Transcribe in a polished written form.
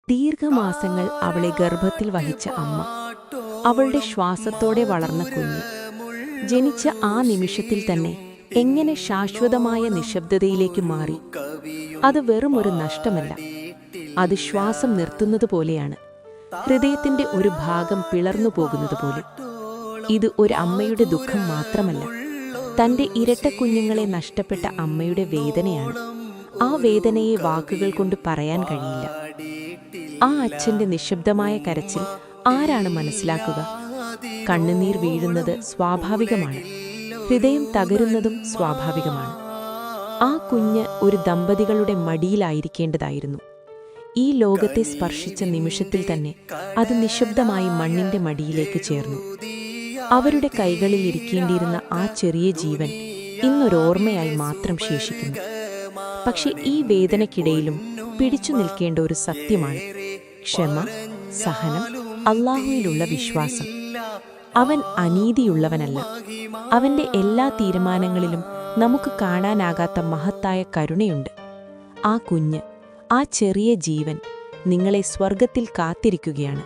ദീർഘമാസങ്ങൾ അവളെ ഗർഭത്തിൽ വഹിച്ച അമ്മ, അവളുടെ ശ്വാസത്തോടെ വളർന്ന കുഞ്ഞ്, ജനിച്ച ആ നിമിഷത്തിൽ തന്നെ എങ്ങനെ ശാശ്വതമായ നിശബ്ദതയിലേക്ക് മാറി. അത് വെറുമൊരു നഷ്ടമല്ല, അത് ശ്വാസം നിർത്തുന്നതുപോലെയാണ്, ഹൃദയത്തിന്റെ ഒരു ഭാഗം പിളർന്നു പോകുന്നതുപോലെ. ഇത് ഒരു അമ്മയുടെ ദുഃഖം മാത്രമല്ല, തന്റെ ഇരട്ട കുഞ്ഞുങ്ങളെ നഷ്ടപ്പെട്ട അമ്മയുടെ വേദനയാണ്. ആ വേദനയെ വാക്കുകൾ കൊണ്ട് പറയാൻ കഴിയില്ല. ആ അച്ഛന്റെ നിശബ്ദമായ കരച്ചിൽ ആരാണ് മനസ്സിലാക്കുക? കണ്ണുനീർ വീഴുന്നത് സ്വാഭാവികമാണ്, ഹൃദയം തകരുന്നതും സ്വാഭാവികമാണ്. ആ കുഞ്ഞ് ഒരു ദമ്പതികളുടെ മടിയിലായിരിക്കേണ്ടതായിരുന്നു. ഈ ലോകത്തെ സ്പർശിച്ച നിമിഷത്തിൽ തന്നെ അത് നിശബ്ദമായി മണ്ണിന്റെ മടിയിലേക്ക് ചേർന്നു. അവരുടെ കൈകളിൽ ഇരിക്കേണ്ടിയിരുന്ന ആ ചെറിയ ജീവൻ ഇന്നൊരോർമ്മയായി മാത്രം ശേഷിക്കുന്നു. പക്ഷെ ഈ വേദനയ്ക്കിടയിലും പിടിച്ചു നിൽക്കേണ്ട ഒരു സത്യമാണ് ക്ഷമ, സഹനം, അല്ലാഹുവിലുള്ള വിശ്വാസം. അവൻ അനീതിയുള്ളവനല്ല. അവന്റെ എല്ലാ തീരുമാനങ്ങളിലും നമുക്ക് കാണാനാകാത്ത മഹത്തായ കരുണയുണ്ട്. ആ കുഞ്ഞ്, ആ ചെറിയ ജീവൻ നിങ്ങളെ സ്വർഗത്തിൽ കാത്തിരിക്കുകയാണ്.